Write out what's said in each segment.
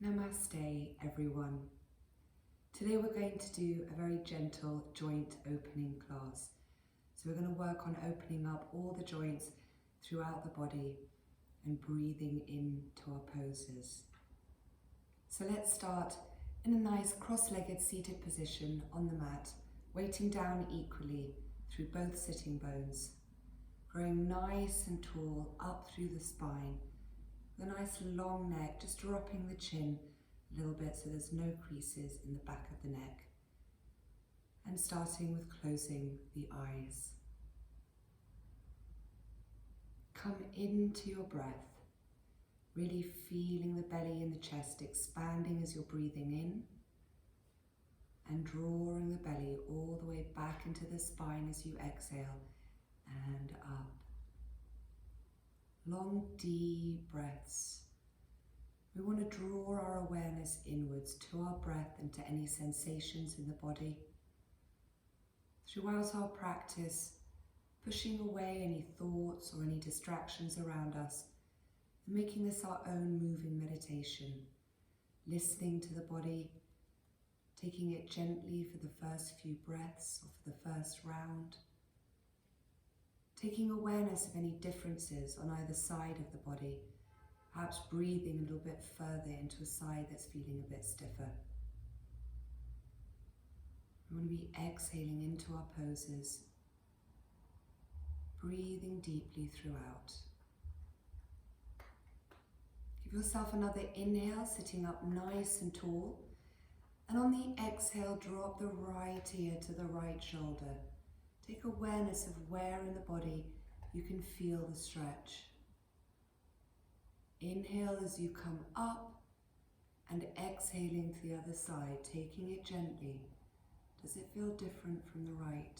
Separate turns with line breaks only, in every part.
Namaste everyone. Today we're going to do a very gentle joint opening class. So we're going to work on opening up all the joints throughout the body and breathing into our poses. So let's start in a nice cross-legged seated position on the mat, weighting down equally through both sitting bones, growing nice and tall up through the spine. The nice long neck, just dropping the chin a little bit so there's no creases in the back of the neck. And starting with closing the eyes. Come into your breath, really feeling the belly and the chest expanding as you're breathing in, and drawing the belly all the way back into the spine as you exhale and up. Long, deep breaths. We want to draw our awareness inwards to our breath and to any sensations in the body. Throughout our practice, pushing away any thoughts or any distractions around us, and making this our own moving meditation, listening to the body, taking it gently for the first few breaths or for the first round. Taking awareness of any differences on either side of the body, perhaps breathing a little bit further into a side that's feeling a bit stiffer. We want to be exhaling into our poses, breathing deeply throughout. Give yourself another inhale, sitting up nice and tall, and on the exhale, drop the right ear to the right shoulder. Take awareness of where in the body you can feel the stretch. Inhale as you come up and exhaling to the other side, taking it gently. Does it feel different from the right?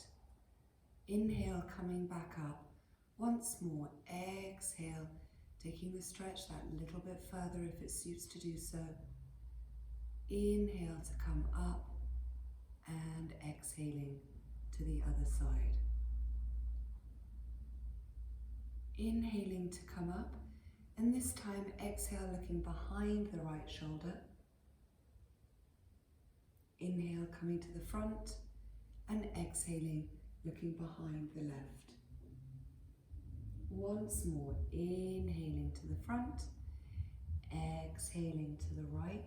Inhale, coming back up. Once more, exhale, taking the stretch that little bit further if it suits to do so. Inhale to come up and exhaling to the other side. Inhaling to come up, and this time exhale looking behind the right shoulder. Inhale coming to the front and exhaling looking behind the left. Once more, inhaling to the front, exhaling to the right,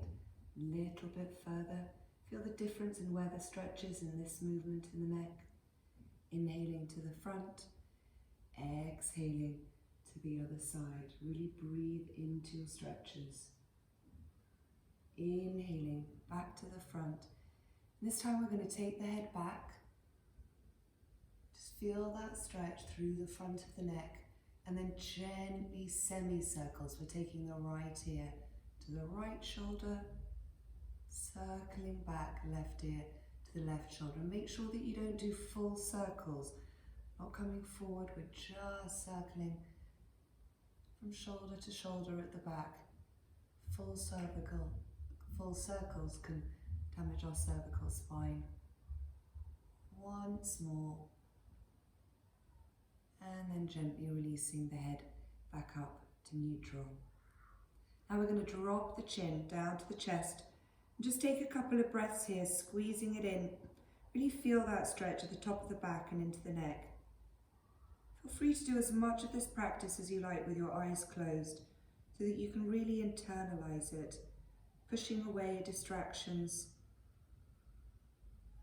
little bit further. Feel the difference in where the stretch is in this movement in the neck. Inhaling to the front, exhaling to the other side. Really breathe into your stretches. Inhaling back to the front. And this time we're going to take the head back. Just feel that stretch through the front of the neck, and then gently semicircles. We're taking the right ear to the right shoulder, circling back left ear to the left shoulder. Make sure that you don't do full circles, not coming forward, we're just circling from shoulder to shoulder at the back. Full circles can damage our cervical spine. Once more, and then gently releasing the head back up to neutral. Now we're going to drop the chin down to the chest. Just take a couple of breaths here, squeezing it in. Really feel that stretch at the top of the back and into the neck. Feel free to do as much of this practice as you like with your eyes closed, so that you can really internalize it, pushing away distractions,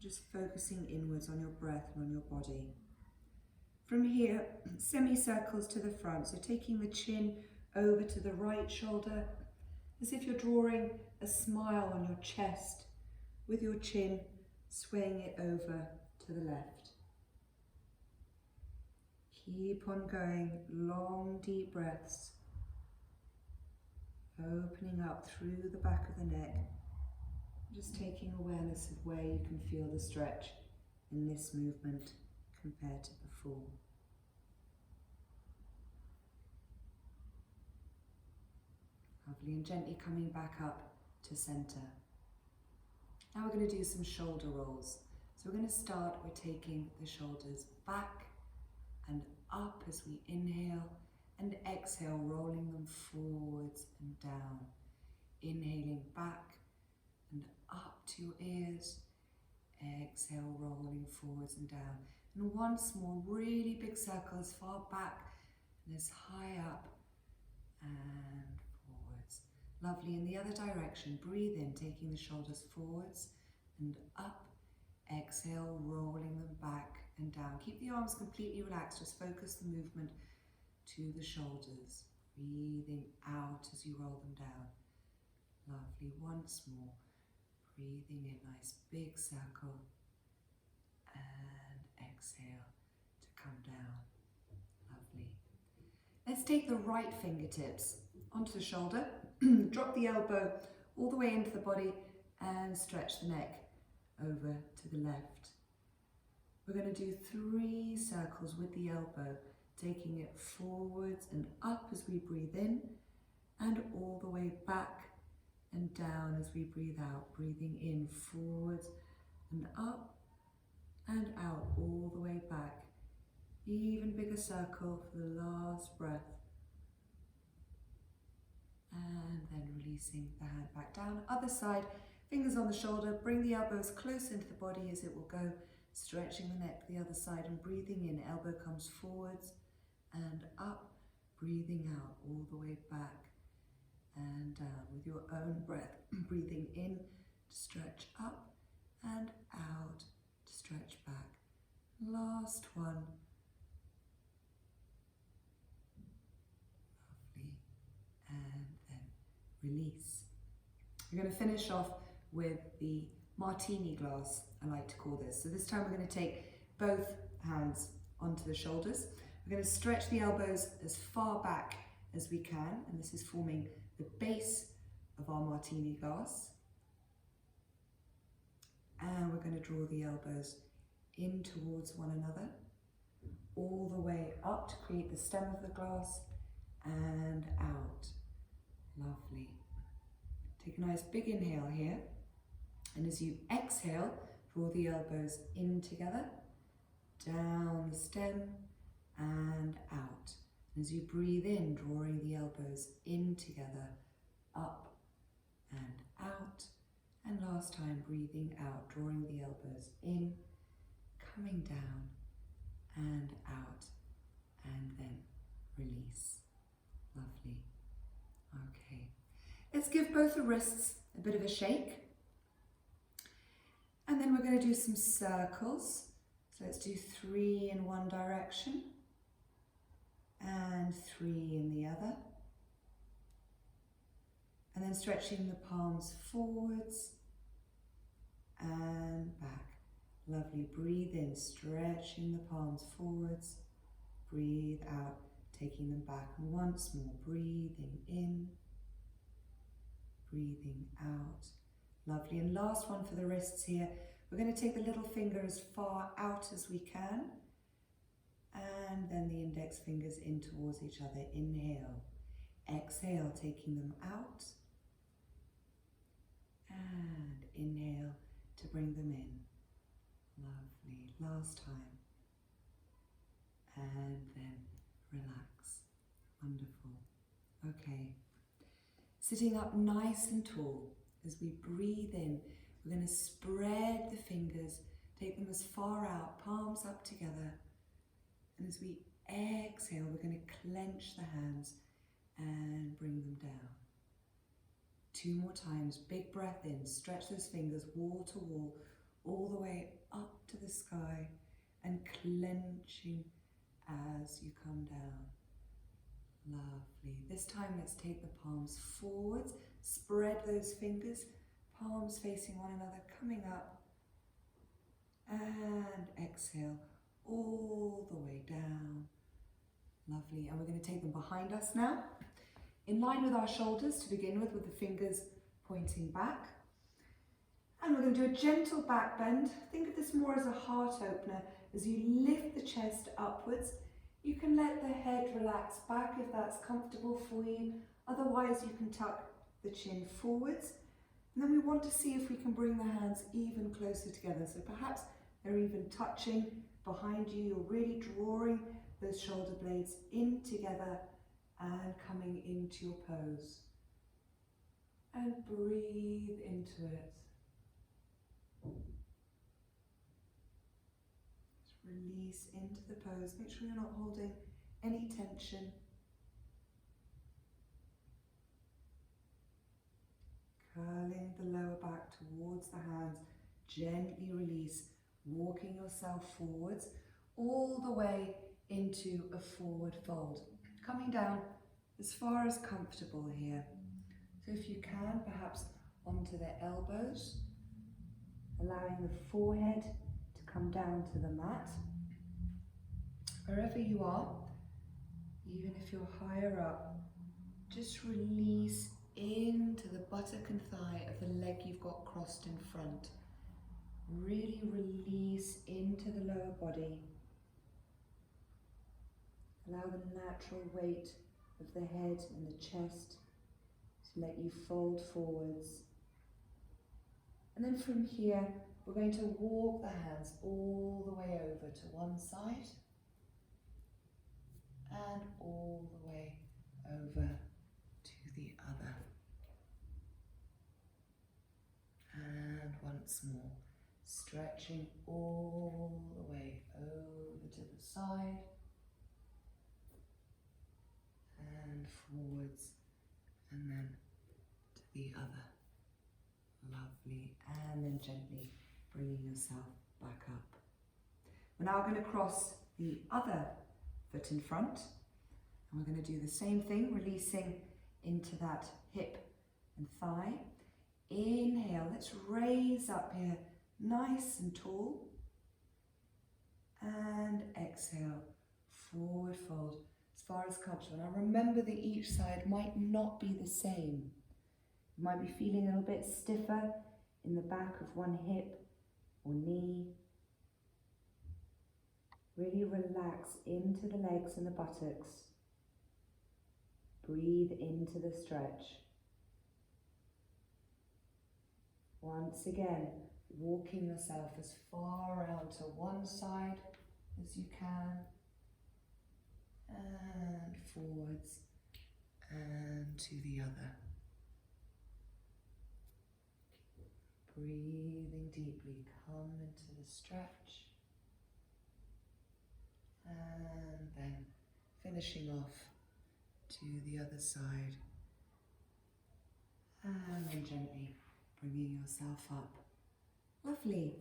just focusing inwards on your breath and on your body. From here, semicircles to the front, so taking the chin over to the right shoulder, as if you're drawing a smile on your chest, with your chin swaying it over to the left. Keep on going, long deep breaths, opening up through the back of the neck, just taking awareness of where you can feel the stretch in this movement compared to before. Lovely, and gently coming back up to center. Now we're going to do some shoulder rolls. So we're going to start with taking the shoulders back and up as we inhale, and exhale, rolling them forwards and down. inhaling back and up to your ears. Exhale, rolling forwards and down. And once more, really big circle as far back and as high up and forwards. Lovely. In the other direction, breathe in, taking the shoulders forwards and up. Exhale, rolling them back and down. Keep the arms completely relaxed. Just focus the movement to the shoulders. Breathing out as you roll them down. Lovely. Once more. Breathing in, nice big circle. And exhale to come down. Lovely. Let's take the right fingertips onto the shoulder. Drop the elbow all the way into the body and stretch the neck over to the left. We're going to do 3 circles with the elbow, taking it forwards and up as we breathe in, and all the way back and down as we breathe out. Breathing in, forwards and up and out, all the way back. Even bigger circle for the last breath. And then releasing the hand back down. Other side, fingers on the shoulder, bring the elbows close into the body as it will go, stretching the neck the other side and breathing in. Elbow comes forwards and up, breathing out all the way back and down with your own breath. Breathing in to stretch up and out to stretch back. Last one. Lovely. And then release. We're going to finish off with the martini glass, I like to call this. So this time we're going to take both hands onto the shoulders. We're going to stretch the elbows as far back as we can, and this is forming the base of our martini glass. And we're going to draw the elbows in towards one another, all the way up to create the stem of the glass and out. Lovely. Take a nice big inhale here. And as you exhale, draw the elbows in together, down the stem and out. And as you breathe in, drawing the elbows in together, up and out. And last time, breathing out, drawing the elbows in, coming down and out, and then release. Lovely. Okay. Let's give both the wrists a bit of a shake. And then we're going to do some circles. So let's do 3 in one direction and 3 in the other. And then stretching the palms forwards and back. Lovely. Breathe in, stretching the palms forwards. Breathe out, taking them back. And once more, breathing in, breathing out. Lovely. And last one for the wrists here. We're going to take the little finger as far out as we can. And then the index fingers in towards each other. Inhale. Exhale, taking them out. And inhale to bring them in. Lovely. Last time. And then relax. Wonderful. Okay. Sitting up nice and tall. As we breathe in, we're going to spread the fingers, take them as far out, palms up together. And as we exhale, we're going to clench the hands and bring them down. 2 more times, big breath in, stretch those fingers wall to wall, all the way up to the sky and clenching as you come down. Lovely. This time let's take the palms forwards, spread those fingers, palms facing one another, coming up and exhale all the way down. Lovely. And we're going to take them behind us now, in line with our shoulders to begin with the fingers pointing back. And we're going to do a gentle back bend. Think of this more as a heart opener. As you lift the chest upwards, you can let the head relax back if that's comfortable for you. Otherwise, you can tuck the chin forwards. And then we want to see if we can bring the hands even closer together. So perhaps they're even touching behind you. You're really drawing those shoulder blades in together and coming into your pose. and breathe into it. Just release into the pose. Make sure you're not holding any tension. Curling the lower back towards the hands. Gently release, walking yourself forwards all the way into a forward fold. Coming down as far as comfortable here. So if you can, perhaps onto the elbows, allowing the forehead to come down to the mat. Wherever you are, even if you're higher up, just release into the buttock and thigh of the leg you've got crossed in front. Really release into the lower body. Allow the natural weight of the head and the chest to let you fold forwards. And then from here, we're going to walk the hands all the way over to one side and all the way over to the other. And once more, stretching all the way over to the side and forwards and then to the other. Lovely. And then gently bringing yourself back up. We're now going to cross the other foot in front, and we're going to do the same thing, releasing into that hip and thigh. Inhale, let's raise up here, nice and tall. And exhale, forward fold as far as comfortable. Now remember that each side might not be the same. You might be feeling a little bit stiffer in the back of one hip or knee. Really relax into the legs and the buttocks. Breathe into the stretch. Once again, walking yourself as far around to one side as you can, and forwards and to the other. Breathing deeply, come into the stretch, and then finishing off to the other side, and then gently bringing yourself up. Lovely.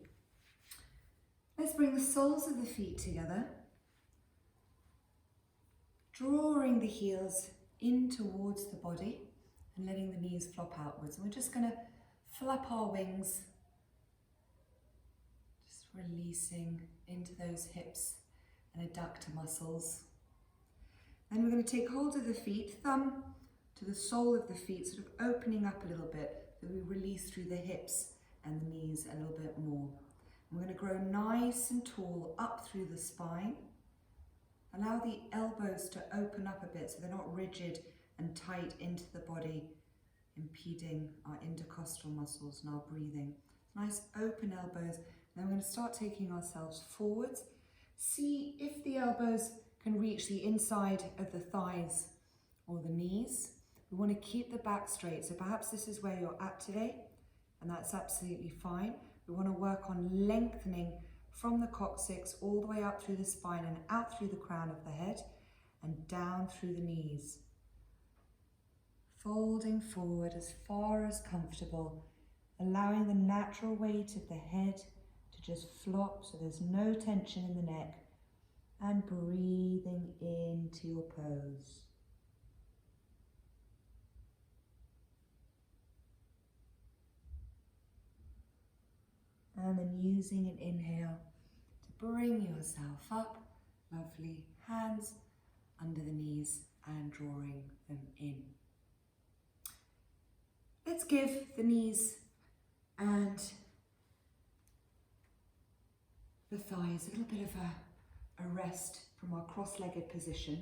Let's bring the soles of the feet together, drawing the heels in towards the body and letting the knees flop outwards. And we're just going to flap our wings, just releasing into those hips and adductor muscles. Then we're going to take hold of the feet, thumb to the sole of the feet, sort of opening up a little bit, so we release through the hips and the knees a little bit more. And we're going to grow nice and tall up through the spine. Allow the elbows to open up a bit so they're not rigid and tight into the body, impeding our intercostal muscles and our breathing. Nice open elbows. Then we're going to start taking ourselves forwards. See if the elbows can reach the inside of the thighs or the knees. We want to keep the back straight. So perhaps this is where you're at today, and that's absolutely fine. We want to work on lengthening from the coccyx all the way up through the spine and out through the crown of the head and down through the knees. Folding forward as far as comfortable, allowing the natural weight of the head to just flop so there's no tension in the neck, and breathing into your pose. And then using an inhale to bring yourself up. Lovely. Hands under the knees and drawing them in. Let's give the knees and the thighs a little bit of a rest from our cross-legged position.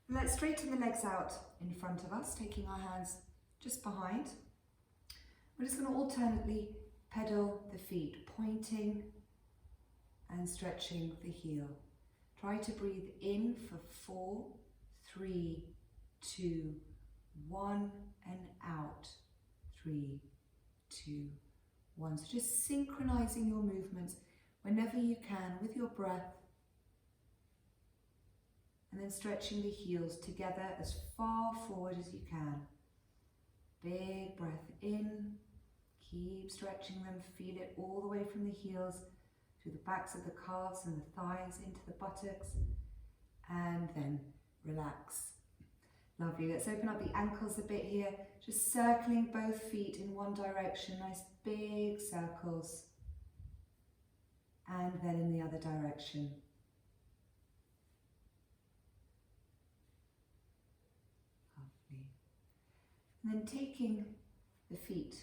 Let's straighten the legs out in front of us, taking our hands just behind. We're just going to alternately pedal the feet, pointing and stretching the heel. Try to breathe in for 4, 3, 2, 1 and out. 3, 2, 1. So just synchronizing your movements whenever you can with your breath. And then stretching the heels together as far forward as you can. Big breath in. Keep stretching them. Feel it all the way from the heels through the backs of the calves and the thighs into the buttocks. And then relax. Lovely. Let's open up the ankles a bit here. Just circling both feet in one direction. Nice big circles. And then in the other direction. Lovely. And then taking the feet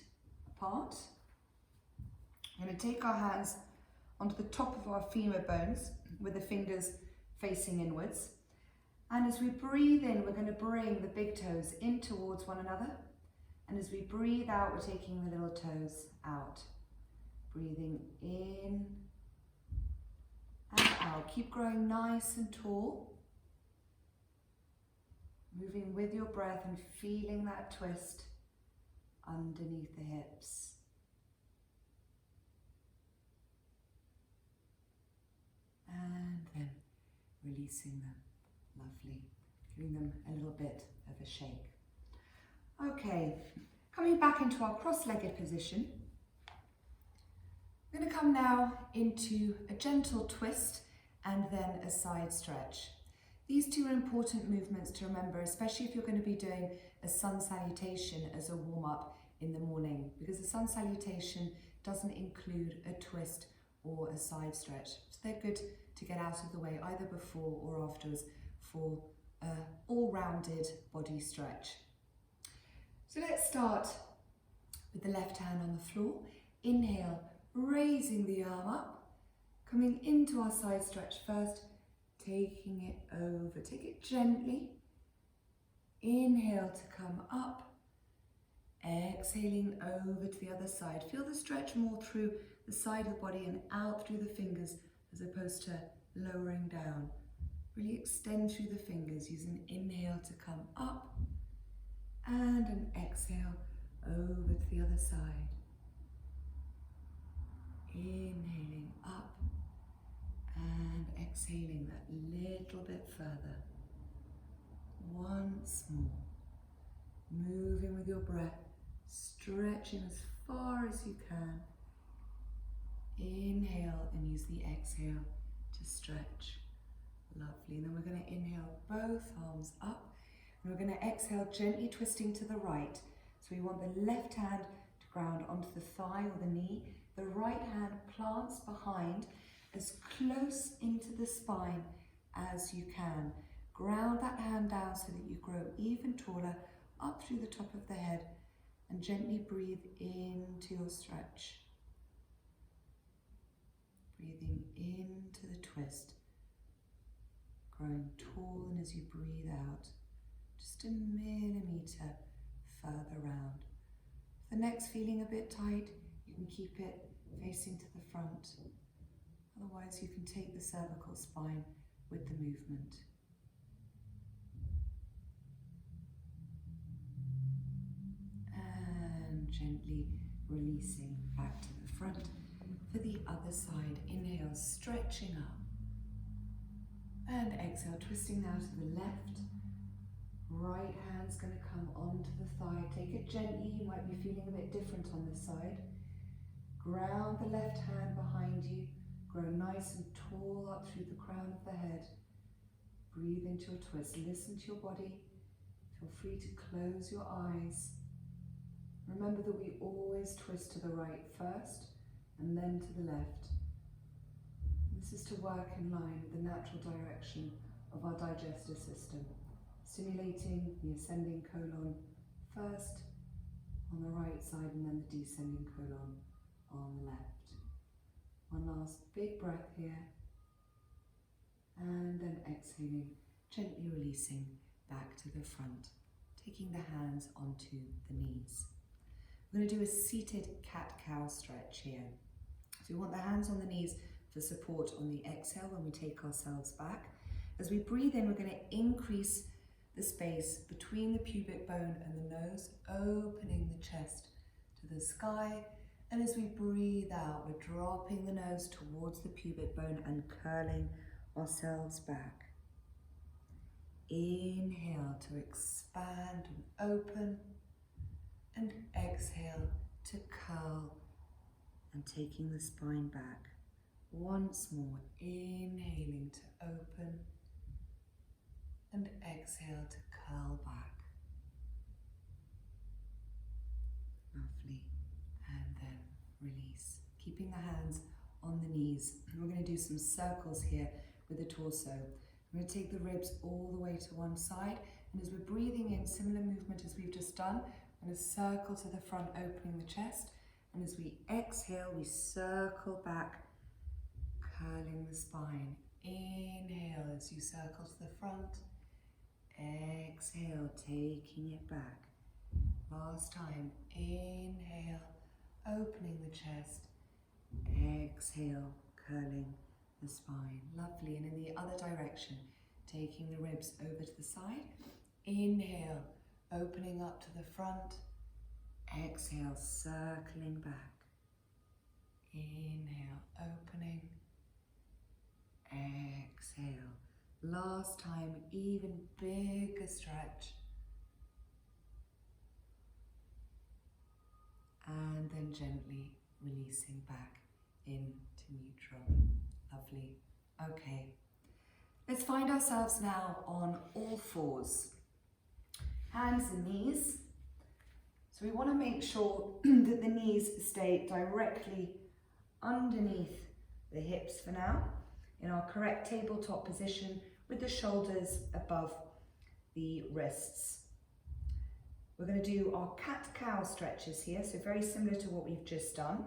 apart, we're going to take our hands onto the top of our femur bones with the fingers facing inwards. And as we breathe in, we're going to bring the big toes in towards one another. And as we breathe out, we're taking the little toes out. Breathing in and out. Keep growing nice and tall. Moving with your breath and feeling that twist underneath the hips. And then releasing them. Lovely. Giving them a little bit of a shake. Okay, coming back into our cross-legged position. We're going to come now into a gentle twist and then a side stretch. These two are important movements to remember, especially if you're going to be doing a sun salutation as a warm-up in the morning, because the sun salutation doesn't include a twist or a side stretch. So they're good to get out of the way either before or afterwards for an all-rounded body stretch. So let's start with the left hand on the floor. Inhale, raising the arm up, coming into our side stretch first, taking it over. Take it gently. Inhale to come up, exhaling over to the other side. Feel the stretch more through the side of the body and out through the fingers as opposed to lowering down. Really extend through the fingers. Use an inhale to come up and an exhale over to the other side. Inhaling up and exhaling that little bit further. Once more. Moving with your breath, stretching as far as you can. Inhale and use the exhale to stretch. Lovely. And then we're going to inhale both arms up. And we're going to exhale, gently twisting to the right. So we want the left hand to ground onto the thigh or the knee. The right hand plants behind as close into the spine as you can. Ground that hand down so that you grow even taller up through the top of the head and gently breathe into your stretch. Breathing into the twist. Growing tall, and as you breathe out, just a millimetre further round. If the neck's feeling a bit tight, you can keep it facing to the front. Otherwise, you can take the cervical spine with the movement. And gently releasing back to the front. For the other side, inhale, stretching up. And exhale, twisting now to the left. Right hand's going to come onto the thigh. Take it gently. You might be feeling a bit different on this side. Ground the left hand behind you. Grow nice and tall up through the crown of the head. Breathe into your twist. Listen to your body. Feel free to close your eyes. Remember that we always twist to the right first and then to the left. This is to work in line with the natural direction of our digestive system, stimulating the ascending colon first on the right side and then the descending colon on the left. One last big breath here, and then exhaling, gently releasing back to the front, taking the hands onto the knees. We're going to do a seated cat-cow stretch here. So we want the hands on the knees for support on the exhale when we take ourselves back. As we breathe in, we're going to increase the space between the pubic bone and the nose, opening the chest to the sky. And as we breathe out, we're dropping the nose towards the pubic bone and curling ourselves back. Inhale to expand and open, and exhale to curl and taking the spine back. Once more, inhaling to open and exhale to curl back. Lovely. And then release. Keeping the hands on the knees. We're going to do some circles here with the torso. I'm going to take the ribs all the way to one side, and as we're breathing in, similar movement as we've just done, I'm going to circle to the front, opening the chest, and as we exhale, we circle back, curling the spine. Inhale as you circle to the front, exhale, taking it back. Last time, inhale, opening the chest, exhale, curling the spine. Lovely. And in the other direction, taking the ribs over to the side. Inhale, opening up to the front. Exhale, circling back. Inhale, opening. Exhale. Last time, even bigger stretch. And then gently releasing back into neutral. Lovely. Okay. Let's find ourselves now on all fours. Hands and knees. So we want to make sure that the knees stay directly underneath the hips for now, in our correct tabletop position with the shoulders above the wrists. We're going to do our cat-cow stretches here, so very similar to what we've just done.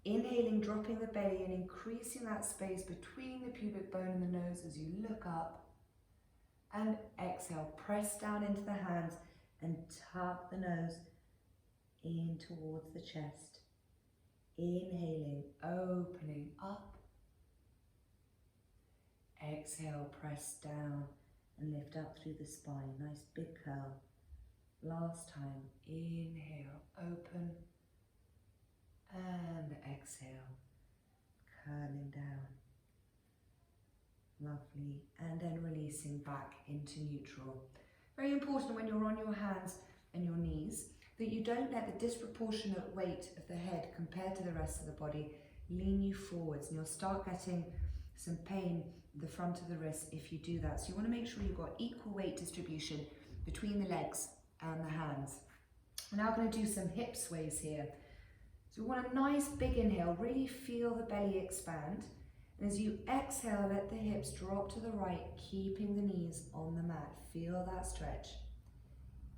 Inhaling, dropping the belly and increasing that space between the pubic bone and the nose as you look up. And exhale, press down into the hands and tuck the nose in towards the chest. Inhaling, opening up. Exhale, press down and lift up through the spine. Nice big curl. Last time, inhale, open. And exhale, curling down. Lovely. And then releasing back into neutral. Very important when you're on your hands and your knees that you don't let the disproportionate weight of the head compared to the rest of the body lean you forwards, and you'll start getting some pain in the front of the wrist if you do that. So you want to make sure you've got equal weight distribution between the legs and the hands. We're now going to do some hip sways here. So we want a nice big inhale, really feel the belly expand. And as you exhale, let the hips drop to the right, keeping the knees on the mat. Feel that stretch.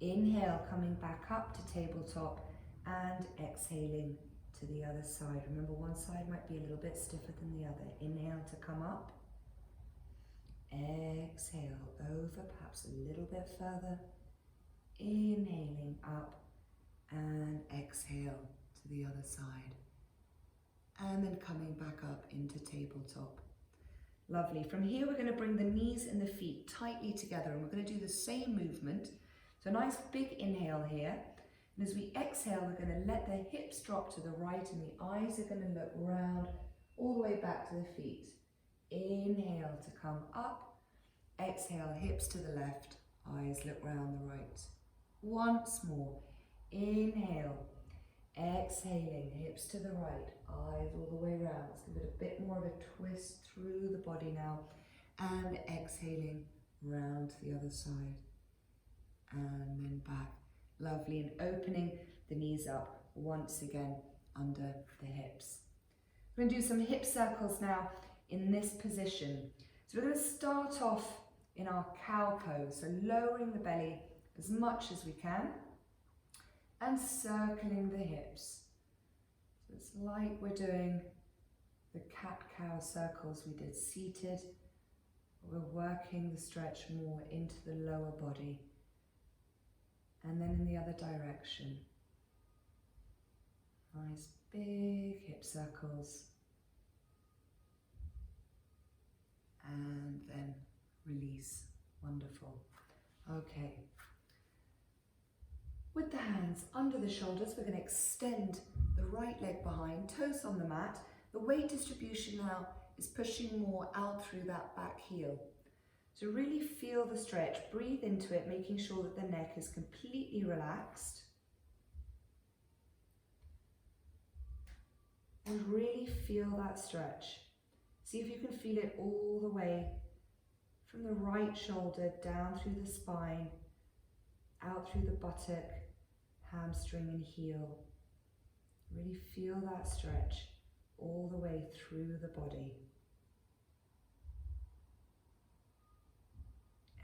Inhale, coming back up to tabletop, and exhaling to the other side. Remember, one side might be a little bit stiffer than the other. Inhale to come up. Exhale over, perhaps a little bit further. Inhaling up, and exhale to the other side, and then coming back up into tabletop. Lovely. From here we're going to bring the knees and the feet tightly together, and we're going to do the same movement. So nice big inhale here, and as we exhale we're going to let the hips drop to the right and the eyes are going to look round all the way back to the feet. Inhale to come up, exhale, hips to the left, eyes look round the right. Once more, inhale, exhaling, hips to the right, eyes all the way around. Let's give it a bit more of a twist through the body now, and exhaling round to the other side, and then back. Lovely. And opening the knees up once again under the hips. We're going to do some hip circles now in this position. So we're going to start off in our cow pose, so lowering the belly as much as we can and circling the hips. So it's like we're doing the cat-cow circles we did seated. We're working the stretch more into the lower body, and then in the other direction. Nice big hip circles, and then release. Wonderful. Okay. With the hands under the shoulders, we're going to extend the right leg behind, toes on the mat. The weight distribution now is pushing more out through that back heel. So really feel the stretch, breathe into it, making sure that the neck is completely relaxed. And really feel that stretch. See if you can feel it all the way from the right shoulder down through the spine, out through the buttock, hamstring and heel. Really feel that stretch all the way through the body.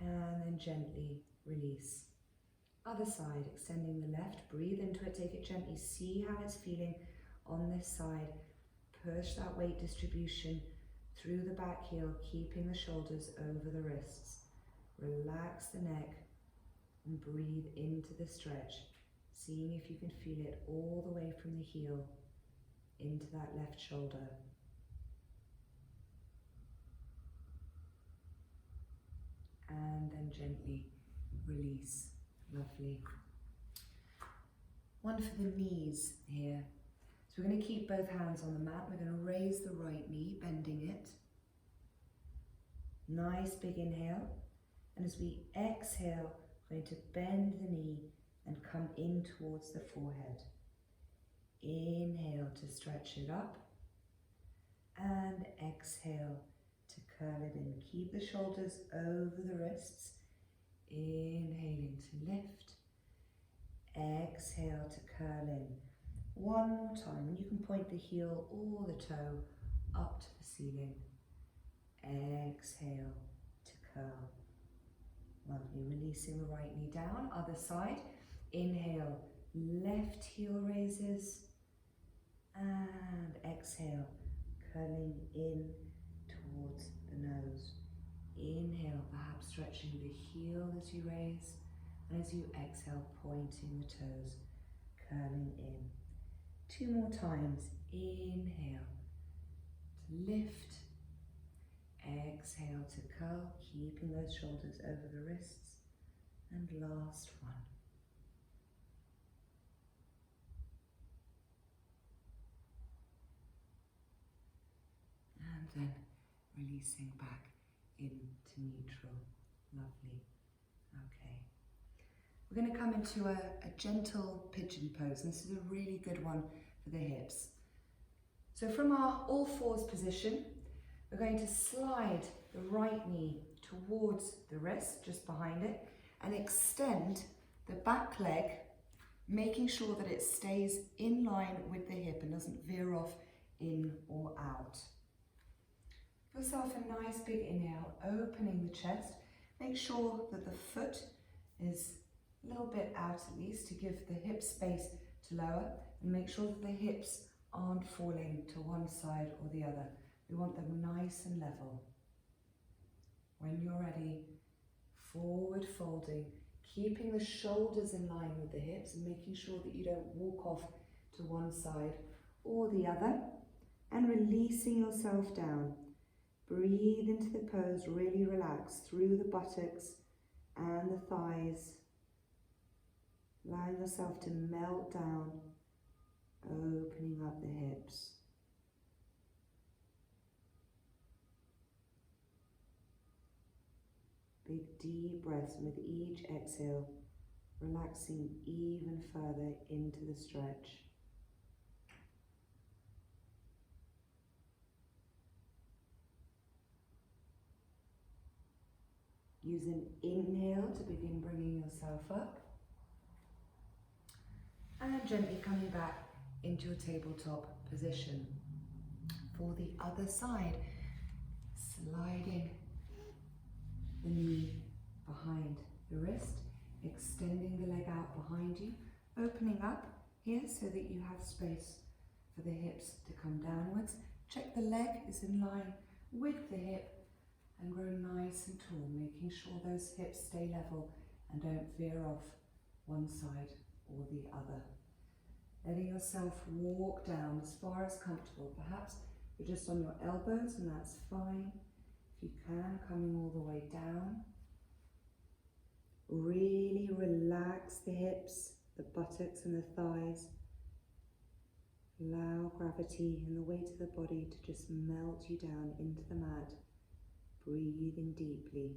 And then gently release. Other side, extending the left, breathe into it, take it gently, see how it's feeling on this side. Push that weight distribution through the back heel, keeping the shoulders over the wrists. Relax the neck and breathe into the stretch, seeing if you can feel it all the way from the heel into that left shoulder. And then gently release. Lovely. One for the knees here. So we're going to keep both hands on the mat. We're going to raise the right knee, bending it. Nice big inhale. And as we exhale, we're going to bend the knee and come in towards the forehead. Inhale to stretch it up. And exhale to curl it in. Keep the shoulders over the wrists. Inhaling to lift. Exhale to curl in. One more time. You can point the heel or the toe up to the ceiling. Exhale to curl. Lovely. Releasing the right knee down. Other side. Inhale. Left heel raises. And exhale. Curling in towards the nose. Inhale, perhaps stretching the heel as you raise, and as you exhale, pointing the toes, curling in. Two more times. Inhale to lift, exhale to curl, keeping those shoulders over the wrists, and last one. And then releasing back into neutral. Lovely. Okay. We're going to come into a gentle pigeon pose, and this is a really good one for the hips. So from our all fours position, we're going to slide the right knee towards the wrist, just behind it, and extend the back leg, making sure that it stays in line with the hip and doesn't veer off in or out. Give yourself a nice big inhale, opening the chest. Make sure that the foot is a little bit out at least to give the hip space to lower, and make sure that the hips aren't falling to one side or the other. We want them nice and level. When you're ready, forward folding, keeping the shoulders in line with the hips and making sure that you don't walk off to one side or the other, and releasing yourself down. Breathe into the pose, really relax through the buttocks and the thighs, allowing yourself to melt down, opening up the hips. Big deep breaths, and with each exhale, relaxing even further into the stretch. Use an inhale to begin bringing yourself up, and then gently coming back into a tabletop position. For the other side, sliding the knee behind the wrist, extending the leg out behind you, opening up here so that you have space for the hips to come downwards. Check the leg is in line with the hip, and grow nice and tall, making sure those hips stay level and don't veer off one side or the other. Letting yourself walk down as far as comfortable. Perhaps you're just on your elbows, and that's fine. If you can, coming all the way down. Really relax the hips, the buttocks and the thighs. Allow gravity and the weight of the body to just melt you down into the mat, breathing deeply.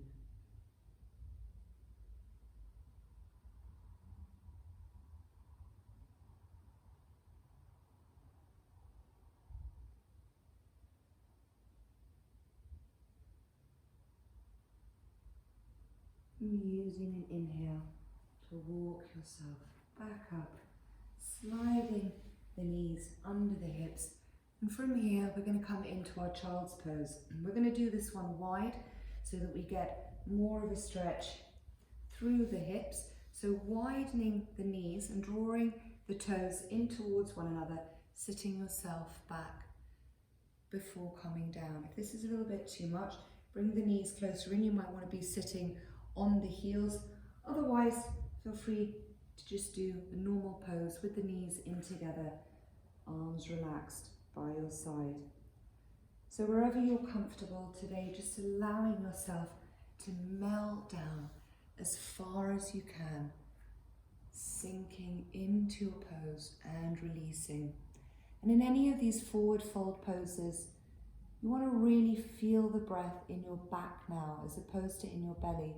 Using an inhale to walk yourself back up, sliding the knees under the hips. And from here, we're going to come into our child's pose. We're going to do this one wide so that we get more of a stretch through the hips. So widening the knees and drawing the toes in towards one another, sitting yourself back before coming down. If this is a little bit too much, bring the knees closer in. You might want to be sitting on the heels. Otherwise, feel free to just do the normal pose with the knees in together, arms relaxed by your side. So wherever you're comfortable today, just allowing yourself to melt down as far as you can, sinking into your pose and releasing. And in any of these forward fold poses, you want to really feel the breath in your back now as opposed to in your belly.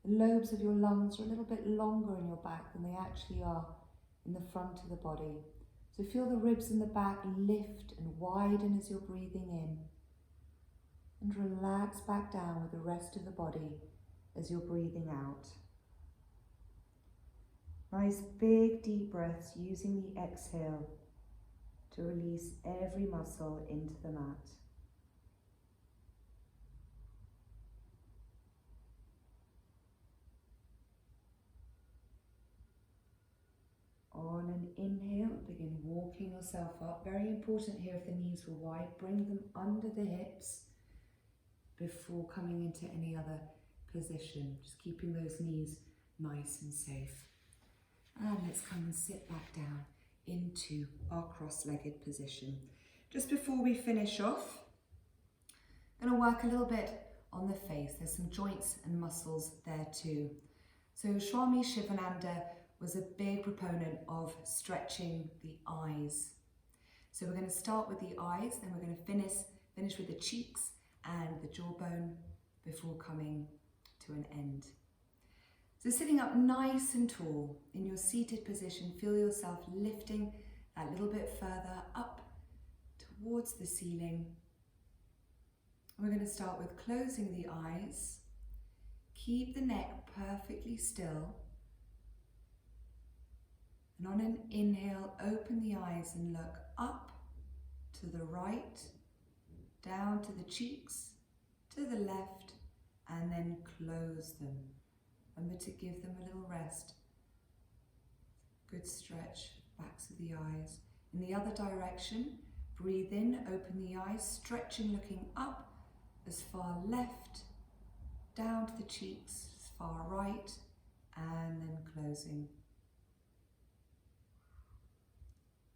The lobes of your lungs are a little bit longer in your back than they actually are in the front of the body. So feel the ribs in the back lift and widen as you're breathing in. And relax back down with the rest of the body as you're breathing out. Nice big deep breaths using the exhale to release every muscle into the mat. On an inhale, begin walking yourself up. Very important here, if the knees were wide, bring them under the hips before coming into any other position. Just keeping those knees nice and safe. And let's come and sit back down into our cross-legged position. Just before we finish off, I'm going to work a little bit on the face. There's some joints and muscles there too. So Swami Shivananda was a big proponent of stretching the eyes. So we're going to start with the eyes, then we're going to finish with the cheeks and the jawbone before coming to an end. So sitting up nice and tall in your seated position, feel yourself lifting a little bit further up towards the ceiling. We're going to start with closing the eyes. Keep the neck perfectly still. And on an inhale, open the eyes and look up to the right, down to the cheeks, to the left, and then close them. Remember to give them a little rest. Good stretch, backs of the eyes. In the other direction, breathe in, open the eyes, stretching, looking up as far left, down to the cheeks, as far right, and then closing.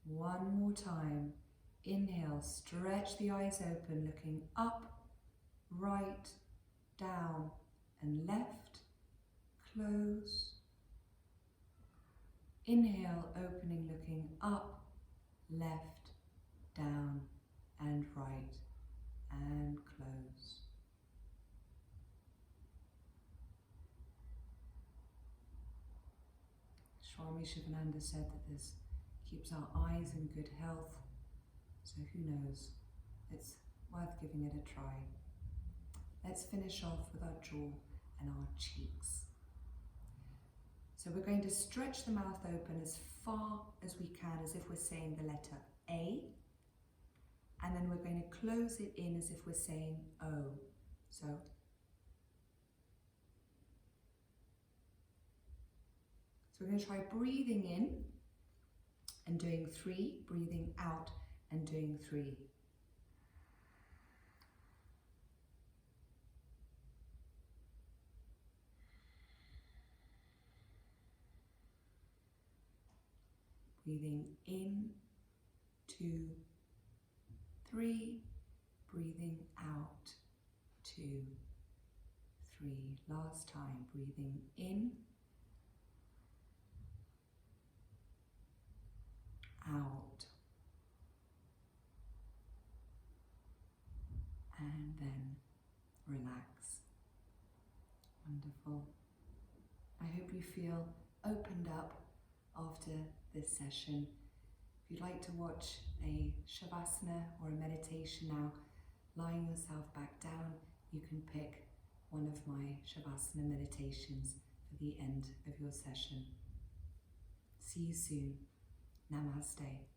One more time. Inhale, stretch the eyes open, looking up, right, down, and left. Close. Inhale, opening, looking up, left, down, and right, and close. Swami Shivananda said that this keeps our eyes in good health, so who knows, it's worth giving it a try. Let's finish off with our jaw and our cheeks. So we're going to stretch the mouth open as far as we can, as if we're saying the letter A, and then we're going to close it in as if we're saying O. So we're going to try breathing in and doing 3, breathing out and doing 3. Breathing in, 2, 3, breathing out, 2, 3. 3. Last time, breathing in, out, and then relax. Wonderful. I hope you feel opened up after this session. If you'd like to watch a Shavasana or a meditation now, lying yourself back down, you can pick one of my Shavasana meditations for the end of your session. See you soon. Namaste.